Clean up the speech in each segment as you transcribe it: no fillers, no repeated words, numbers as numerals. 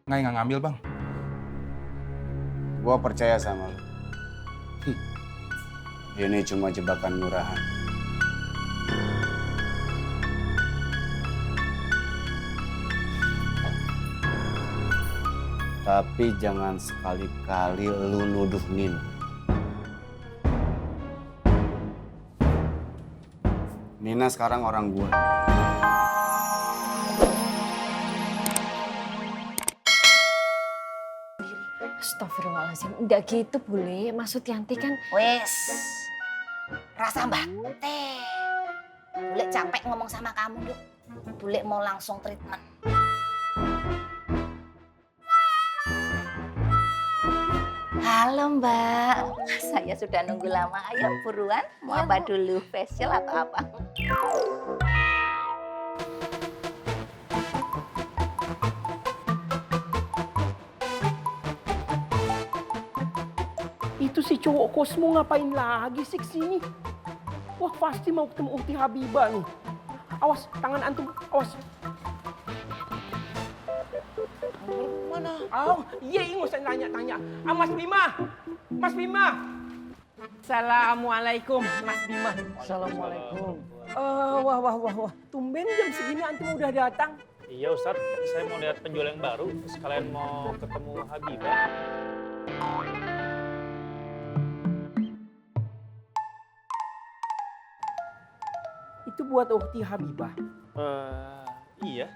nggak ngambil bang. Gua percaya sama lu. Ini cuma jebakan murahan. Tapi jangan sekali-kali lu nuduh Nina. Nina sekarang orang gua. Astagfirullahaladzim, enggak gitu Bule. Maksud Yanti kan... Wes, rasa bante. Bule capek ngomong sama kamu, Duk. Bule mau langsung treatment. Halo Mbak, saya sudah nunggu lama. Ayo buruan, mau apa dulu? Facial atau apa? Itu si cowok Kosmo ngapain lagi sih kesini? Wah pasti mau ketemu Ukti Habibah nih. Awas, tangan antum, awas. Mana? Oh, iya nggak usah tanya-tanya. Mas Bima! Mas Bima! Assalamualaikum, Mas Bima. Assalamualaikum. Wah. Tumben jam segini antum udah datang. Iya Ustadz, saya mau lihat penjual yang baru, sekalian mau ketemu Habibah. Itu buat Ukti Habibah. Iya.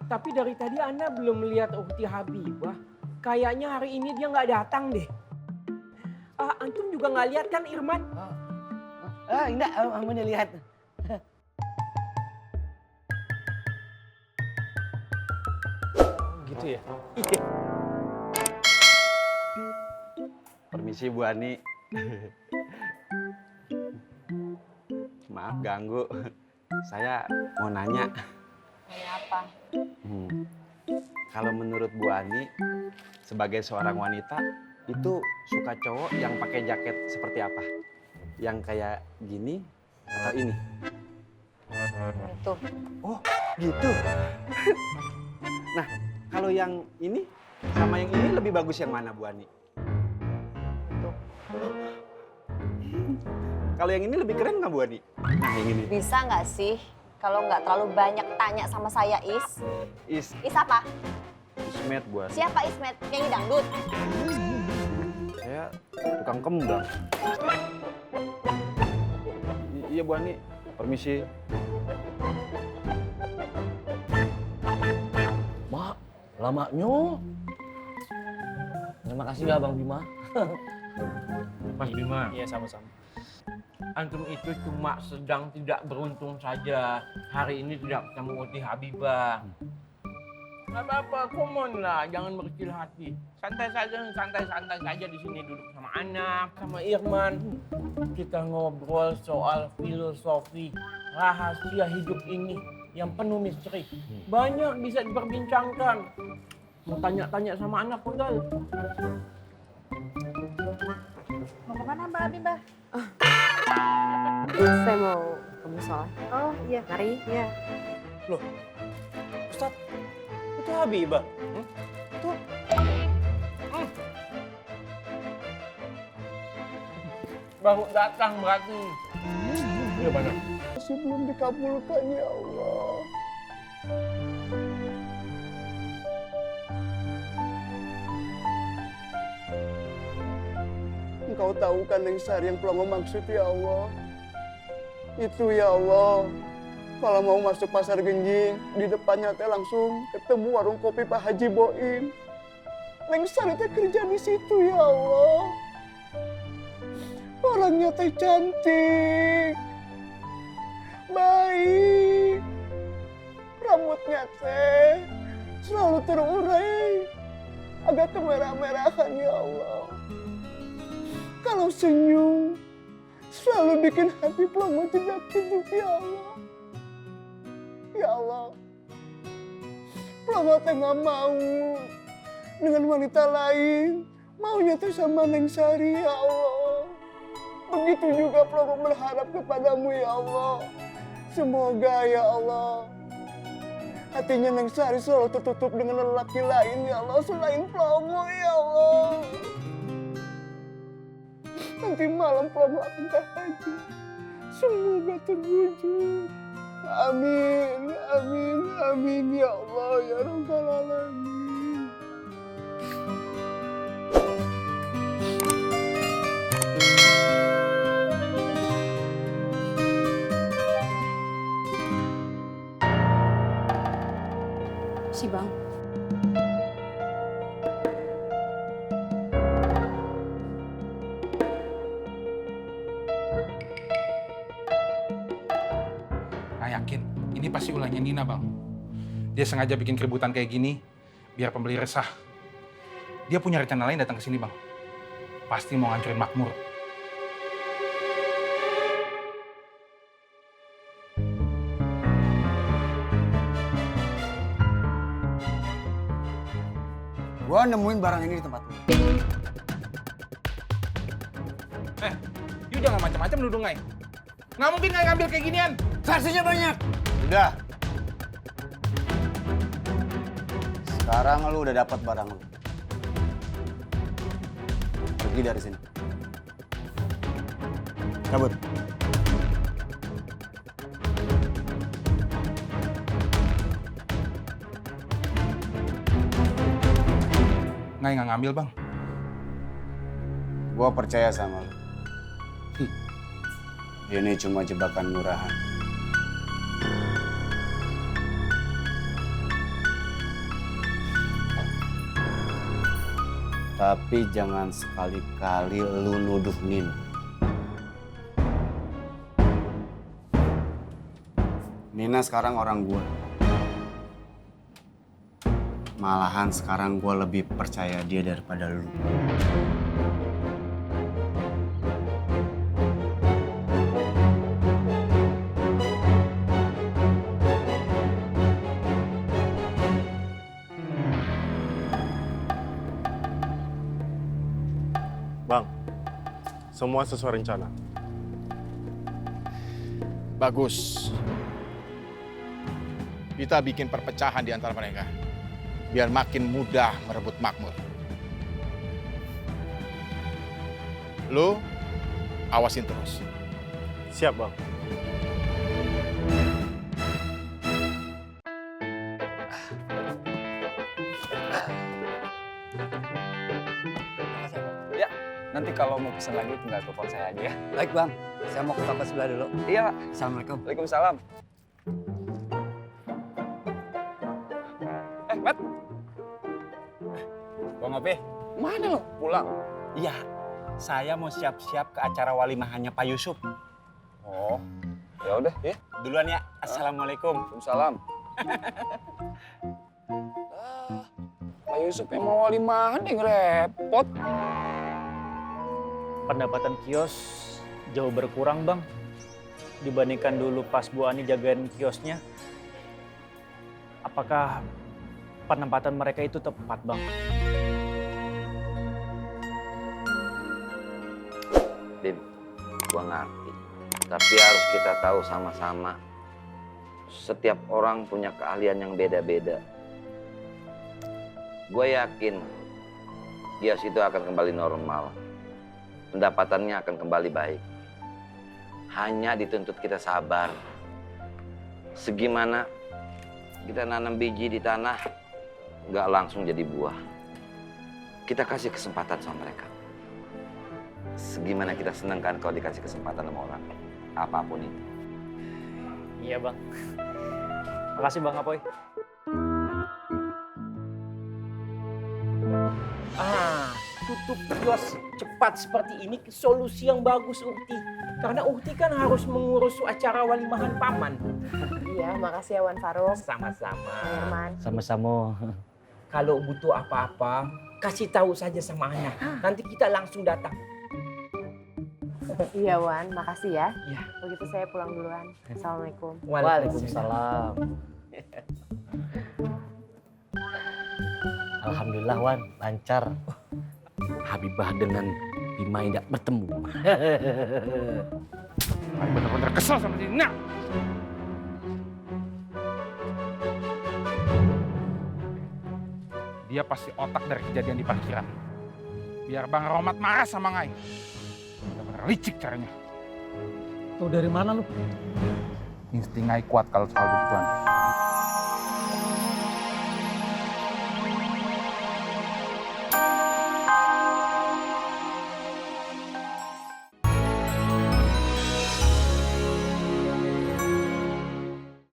Tapi dari tadi Anda belum melihat Ukti Habibah. Kayaknya hari ini dia nggak datang deh. Antum juga nggak lihat kan Irman? Enggak, Amun lihat. Gitu ya? Permisi Bu Ani. Maaf ganggu. Saya mau nanya. Nanya apa? Kalau menurut Bu Ani, sebagai seorang wanita, itu suka cowok yang pakai jaket seperti apa? Yang kayak gini atau ini? Itu. Oh, gitu. Nah, kalau yang ini sama yang ini lebih bagus yang mana, Bu Ani? Itu. Kalau yang ini lebih keren nggak, Bu Ani? Nah, yang ini. Bisa nggak sih kalau nggak terlalu banyak tanya sama saya, Is? Is apa? Ismet, Bu Ani. Siapa Ismet? Nyanyi dangdut? Saya tukang kembang. Iya, Bu Ani. Permisi. Mak, lamanya. Terima kasih ya Bang Bima. Mas Bima, Iya sama-sama. antum itu cuma sedang tidak beruntung saja. Hari ini tidak ketemu Ukti Habibah. Gak apa-apa, come on lah, jangan berkecil hati. Santai saja di sini duduk sama anak, sama Irman. Kita ngobrol soal filosofi, rahasia hidup ini yang penuh misteri. Banyak bisa diperbincangkan. Mau tanya-tanya sama anak pegal. Mau kemana Mbak Habibah? Saya mau ke musola. Oh iya. Mari. Iya. Loh, Ustadz, itu Habibah. Itu. Baru datang berarti. Iya mana? Masih belum dikabulkan ya Allah. Engkau tahu kan Lengsar yang Plongo maksud ya Allah. Itu ya Allah. Kalau mau masuk pasar Genjing, di depannya teh langsung ketemu warung kopi Pak Haji Boim. Lengsar itu kerja di situ ya Allah. Orangnya teh cantik, baik, rambutnya teh selalu terurai, agak kemerah-merahan ya Allah. Kalau senyum, selalu bikin hati Plongo jedak-jeduk ya Allah. Ya Allah, Plongo teh nggak mau dengan wanita lain, maunya tuh sama Neng Sari ya Allah. Begitu juga Plongo berharap kepadamu ya Allah. Semoga ya Allah, hatinya Neng Sari selalu tertutup dengan lelaki lain ya Allah, selain Plomo ya Allah. Nanti malam Plomo akan haji. Semoga terwujud. Amin, amin, amin ya Allah ya Rabbal Alamin. Si Bang. Nah, yakin, ini pasti ulahnya Nina, Bang. Dia sengaja bikin keributan kayak gini, biar pembeli resah. Dia punya rencana lain datang ke sini, Bang. Pasti mau ngancurin Makmur. Gua nemuin barang ini di tempat lu. You jangan macam-macam nuduh Ngai. Nggak mungkin Ngai ngambil kayak ginian. Saksinya banyak. Udah. Sekarang lu udah dapat barang lu. Pergi dari sini. Cabut. Ngai nggak ngambil, Bang. Gua percaya sama lu. Ini cuma jebakan murahan. Tapi jangan sekali-kali lu nuduh Nina. Nina sekarang orang gua. Malahan sekarang gua lebih percaya dia daripada lu. Bang, semua sesuai rencana. Bagus. Kita bikin perpecahan di antara mereka. Biar makin mudah merebut Makmur. Lu awasin terus. Siap, Bang. Nanti kalau mau pesan lagi tinggal telepon saya aja ya. Baik bang, saya mau ke toko sebelah dulu. Iya Pak. Assalamualaikum. Waalaikumsalam. Matt. Bang Opi, Mana lo? Pulang? iya, saya mau siap-siap ke acara walimahannya Pak Yusuf. Oh, ya udah ya. Duluan ya, Assalamualaikum. Waalaikumsalam. Pak Yusuf yang mau walimahan yang repot. Pendapatan kios jauh berkurang, Bang. Dibandingkan dulu pas Bu Ani jagain kiosnya. Apakah penempatan mereka itu tepat, Bang? Bim, gua ngerti. Tapi harus kita tahu sama-sama. Setiap orang punya keahlian yang beda-beda. Gue yakin kios itu akan kembali normal. Pendapatannya akan kembali baik. Hanya dituntut kita sabar. Segimana kita nanam biji di tanah, nggak langsung jadi buah. Kita kasih kesempatan sama mereka. Segimana kita senang kan kalau dikasih kesempatan sama orang. Apapun itu. Iya, Bang. Makasih, Bang Apoy. Tutup kios cepat seperti ini solusi yang bagus, Ukti. Karena Ukti kan harus mengurus acara walimahan paman. Iya, makasih ya Wan Farouk. Sama-sama. Herman. Sama-sama. Kalau butuh apa-apa, kasih tahu saja sama Ana. Nanti kita langsung datang. Iya Wan, makasih ya. Iya. Begitu saya pulang duluan. Assalamualaikum. Waalaikumsalam. Alhamdulillah Wan, lancar. Habibah dengan Bima tidak bertemu. Bener-bener kesel sama dia. Nah. dia pasti otak dari kejadian di parkiran. Biar Bang Romat marah sama Ngai. Bener-bener licik caranya. Tahu dari mana lu? Insting Ngai kuat kalau soal begituan.